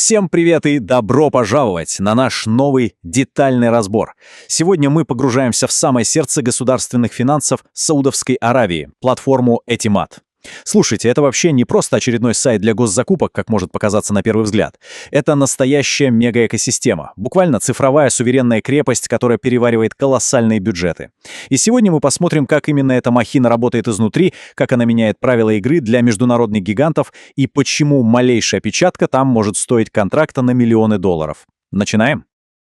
Всем привет и добро пожаловать на наш новый детальный разбор. Сегодня мы погружаемся в самое сердце государственных финансов Саудовской Аравии, платформу Etihad. Слушайте, это вообще не просто очередной сайт для госзакупок, как может показаться на первый взгляд. Это настоящая мегаэкосистема, буквально цифровая суверенная крепость, которая переваривает колоссальные бюджеты. И сегодня мы посмотрим, как именно эта махина работает изнутри, как она меняет правила игры для международных гигантов и почему малейшая опечатка там может стоить контракта на миллионы долларов. Начинаем?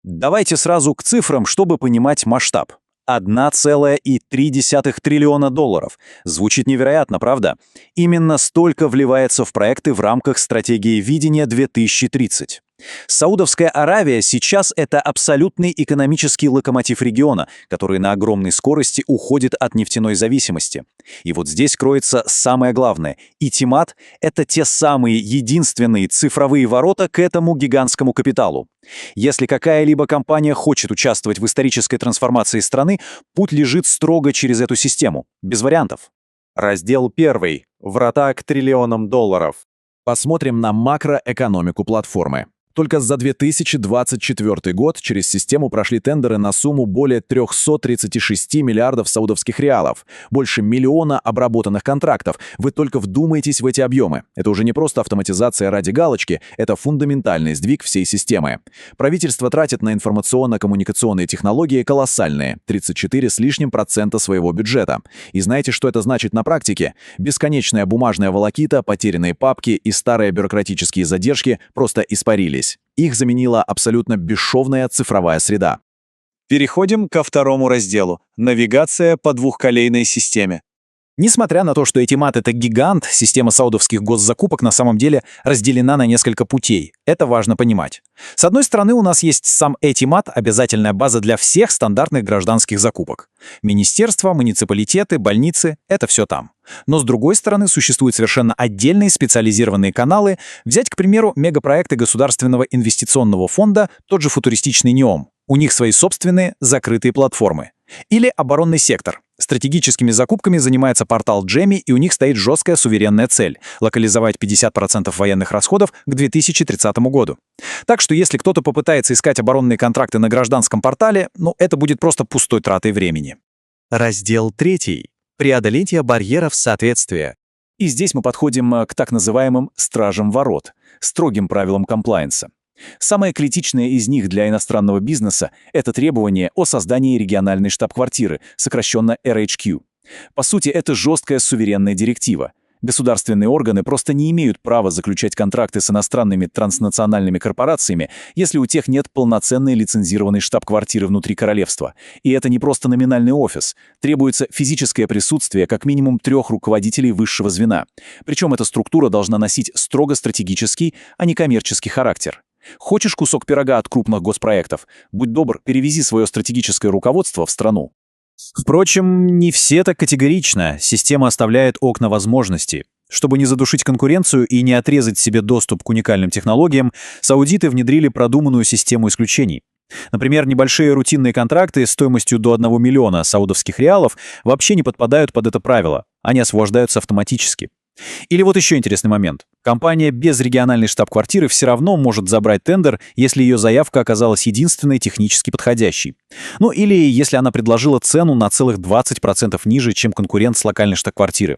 Давайте сразу к цифрам, чтобы понимать масштаб. 1,3 триллиона долларов. Звучит невероятно, правда? Именно столько вливается в проекты в рамках стратегии видения 2030. Саудовская Аравия сейчас — это абсолютный экономический локомотив региона, который на огромной скорости уходит от нефтяной зависимости. И вот здесь кроется самое главное. Etihad — это те самые единственные цифровые ворота к этому гигантскому капиталу. Если какая-либо компания хочет участвовать в исторической трансформации страны, путь лежит строго через эту систему, без вариантов. Раздел 1. Врата к триллионам долларов. Посмотрим на макроэкономику платформы. Только за 2024 год через систему прошли тендеры на сумму более 336 миллиардов саудовских реалов, больше миллиона обработанных контрактов. Вы только вдумайтесь в эти объемы. Это уже не просто автоматизация ради галочки, это фундаментальный сдвиг всей системы. Правительство тратит на информационно-коммуникационные технологии колоссальные — 34 с лишним процента своего бюджета. И знаете, что это значит на практике? Бесконечная бумажная волокита, потерянные папки и старые бюрократические задержки просто испарились. Их заменила абсолютно бесшовная цифровая среда. Переходим ко второму разделу — навигация по двухколейной системе. Несмотря на то, что Etihad — это гигант, система саудовских госзакупок на самом деле разделена на несколько путей. Это важно понимать. С одной стороны, у нас есть сам Etihad, обязательная база для всех стандартных гражданских закупок. Министерства, муниципалитеты, больницы — это все там. Но с другой стороны, существуют совершенно отдельные специализированные каналы. Взять, к примеру, мегапроекты Государственного инвестиционного фонда, тот же футуристичный НИОМ. У них свои собственные закрытые платформы. Или оборонный сектор. Стратегическими закупками занимается портал Джеми, и у них стоит жесткая суверенная цель — локализовать 50% военных расходов к 2030 году. Так что если кто-то попытается искать оборонные контракты на гражданском портале, это будет просто пустой тратой времени. Раздел 3. Преодоление барьеров соответствия. И здесь мы подходим к так называемым «стражам ворот», строгим правилам комплаенса. Самое критичное из них для иностранного бизнеса — это требование о создании региональной штаб-квартиры, сокращенно RHQ. По сути, это жесткая суверенная директива. Государственные органы просто не имеют права заключать контракты с иностранными транснациональными корпорациями, если у тех нет полноценной лицензированной штаб-квартиры внутри королевства. И это не просто номинальный офис. Требуется физическое присутствие как минимум 3 руководителей высшего звена. Причем эта структура должна носить строго стратегический, а не коммерческий характер. Хочешь кусок пирога от крупных госпроектов? Будь добр, перевези свое стратегическое руководство в страну. Впрочем, не все так категорично. Система оставляет окна возможностей. Чтобы не задушить конкуренцию и не отрезать себе доступ к уникальным технологиям, саудиты внедрили продуманную систему исключений. Например, небольшие рутинные контракты стоимостью до 1 миллиона саудовских реалов вообще не подпадают под это правило. Они освобождаются автоматически. Или вот еще интересный момент. Компания без региональной штаб-квартиры все равно может забрать тендер, если ее заявка оказалась единственной технически подходящей. Или если она предложила цену на целых 20% ниже, чем конкурент с локальной штаб-квартиры.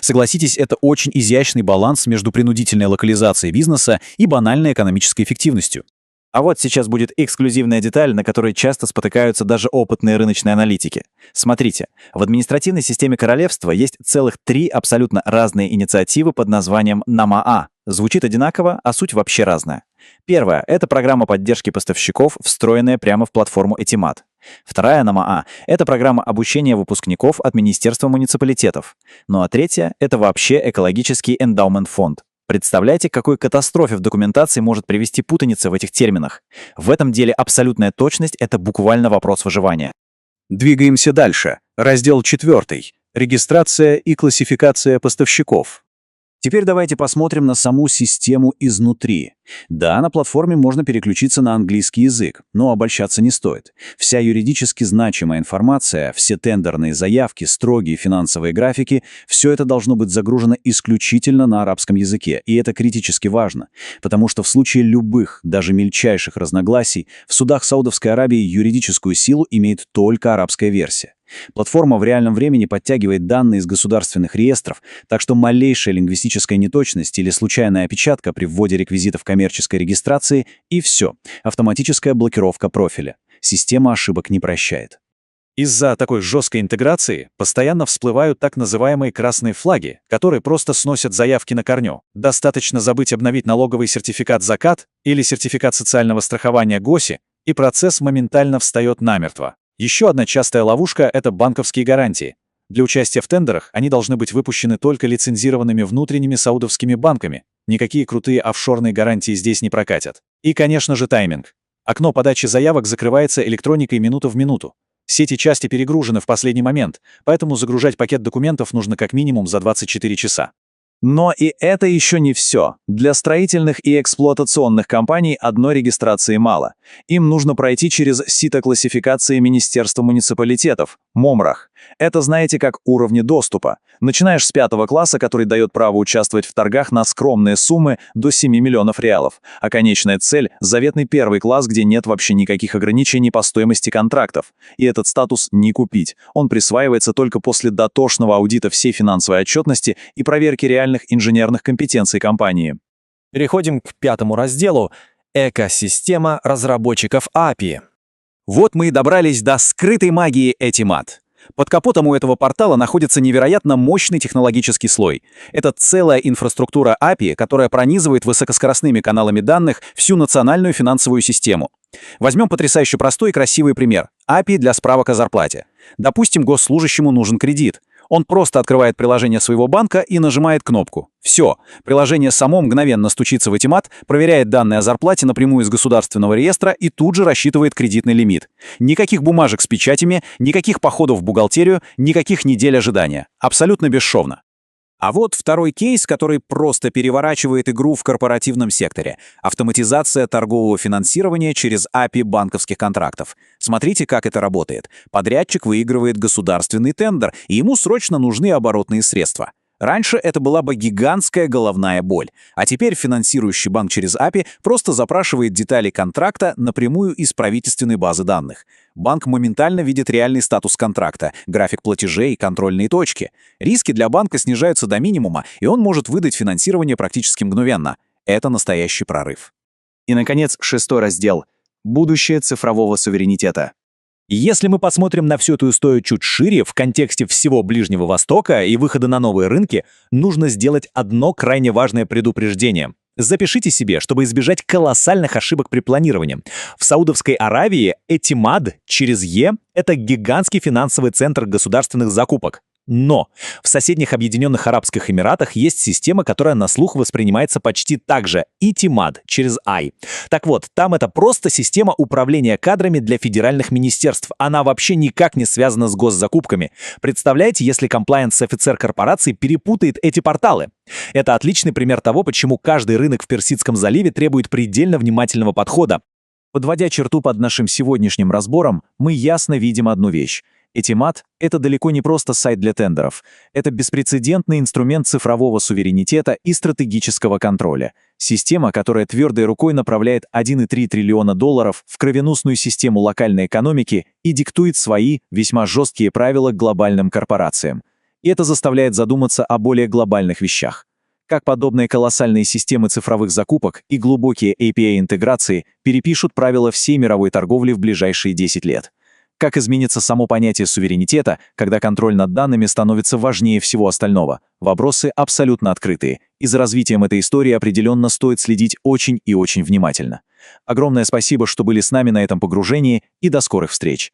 Согласитесь, это очень изящный баланс между принудительной локализацией бизнеса и банальной экономической эффективностью. А вот сейчас будет эксклюзивная деталь, на которой часто спотыкаются даже опытные рыночные аналитики. Смотрите, в административной системе королевства есть целых 3 абсолютно разные инициативы под названием НАМАА. Звучит одинаково, а суть вообще разная. Первая — это программа поддержки поставщиков, встроенная прямо в платформу Etihad. Вторая НАМАА — это программа обучения выпускников от Министерства муниципалитетов. А третья — это вообще экологический эндаумент-фонд. Представляете, к какой катастрофе в документации может привести путаница в этих терминах? В этом деле абсолютная точность — это буквально вопрос выживания. Двигаемся дальше. Раздел 4. Регистрация и классификация поставщиков. Теперь давайте посмотрим на саму систему изнутри. Да, на платформе можно переключиться на английский язык, но обольщаться не стоит. Вся юридически значимая информация, все тендерные заявки, строгие финансовые графики — все это должно быть загружено исключительно на арабском языке, и это критически важно, потому что в случае любых, даже мельчайших разногласий, в судах Саудовской Аравии юридическую силу имеет только арабская версия. Платформа в реальном времени подтягивает данные из государственных реестров, так что малейшая лингвистическая неточность или случайная опечатка при вводе реквизитов коммерческой регистрации — и все, автоматическая блокировка профиля. Система ошибок не прощает. Из-за такой жесткой интеграции постоянно всплывают так называемые красные флаги, которые просто сносят заявки на корню. Достаточно забыть обновить налоговый сертификат «Закат» или сертификат социального страхования ГОСИ, и процесс моментально встает намертво. Еще одна частая ловушка — это банковские гарантии. Для участия в тендерах они должны быть выпущены только лицензированными внутренними саудовскими банками. Никакие крутые офшорные гарантии здесь не прокатят. И, конечно же, тайминг. Окно подачи заявок закрывается электроникой минута в минуту. Сети части перегружены в последний момент, поэтому загружать пакет документов нужно как минимум за 24 часа. Но и это еще не все. Для строительных и эксплуатационных компаний одной регистрации мало. Им нужно пройти через сито классификации Министерства муниципалитетов, МОМРАХ. Это, знаете, как уровни доступа. Начинаешь с 5 класса, который дает право участвовать в торгах на скромные суммы до 7 миллионов реалов. А конечная цель — заветный 1 класс, где нет вообще никаких ограничений по стоимости контрактов. И этот статус не купить. Он присваивается только после дотошного аудита всей финансовой отчетности и проверки реальных инженерных компетенций компании. Переходим к 5 разделу «Экосистема разработчиков API». Вот мы и добрались до скрытой магии Etymad. Под капотом у этого портала находится невероятно мощный технологический слой. Это целая инфраструктура API, которая пронизывает высокоскоростными каналами данных всю национальную финансовую систему. Возьмем потрясающе простой и красивый пример. API для справок о зарплате. Допустим, госслужащему нужен кредит. Он просто открывает приложение своего банка и нажимает кнопку. Все. Приложение само мгновенно стучится в Etymad, проверяет данные о зарплате напрямую из государственного реестра и тут же рассчитывает кредитный лимит. Никаких бумажек с печатями, никаких походов в бухгалтерию, никаких недель ожидания. Абсолютно бесшовно. А вот второй кейс, который просто переворачивает игру в корпоративном секторе. Автоматизация торгового финансирования через API банковских контрактов. Смотрите, как это работает. Подрядчик выигрывает государственный тендер, и ему срочно нужны оборотные средства. Раньше это была бы гигантская головная боль. А теперь финансирующий банк через API просто запрашивает детали контракта напрямую из правительственной базы данных. Банк моментально видит реальный статус контракта, график платежей, контрольные точки. Риски для банка снижаются до минимума, и он может выдать финансирование практически мгновенно. Это настоящий прорыв. И, наконец, 6 раздел — будущее цифрового суверенитета. Если мы посмотрим на всю эту историю чуть шире, в контексте всего Ближнего Востока и выхода на новые рынки, нужно сделать одно крайне важное предупреждение. Запишите себе, чтобы избежать колоссальных ошибок при планировании. В Саудовской Аравии Etymad через Е — это гигантский финансовый центр государственных закупок. Но в соседних Объединенных Арабских Эмиратах есть система, которая на слух воспринимается почти так же — Etymad через I. Так вот, там это просто система управления кадрами для федеральных министерств. Она вообще никак не связана с госзакупками. Представляете, если комплаенс-офицер корпорации перепутает эти порталы? Это отличный пример того, почему каждый рынок в Персидском заливе требует предельно внимательного подхода. Подводя черту под нашим сегодняшним разбором, мы ясно видим одну вещь. Etymad — это далеко не просто сайт для тендеров. Это беспрецедентный инструмент цифрового суверенитета и стратегического контроля. Система, которая твердой рукой направляет 1,3 триллиона долларов в кровеносную систему локальной экономики и диктует свои, весьма жесткие правила глобальным корпорациям. И это заставляет задуматься о более глобальных вещах. Как подобные колоссальные системы цифровых закупок и глубокие API-интеграции перепишут правила всей мировой торговли в ближайшие 10 лет. Как изменится само понятие суверенитета, когда контроль над данными становится важнее всего остального? Вопросы абсолютно открытые, и за развитием этой истории определенно стоит следить очень и очень внимательно. Огромное спасибо, что были с нами на этом погружении, и до скорых встреч!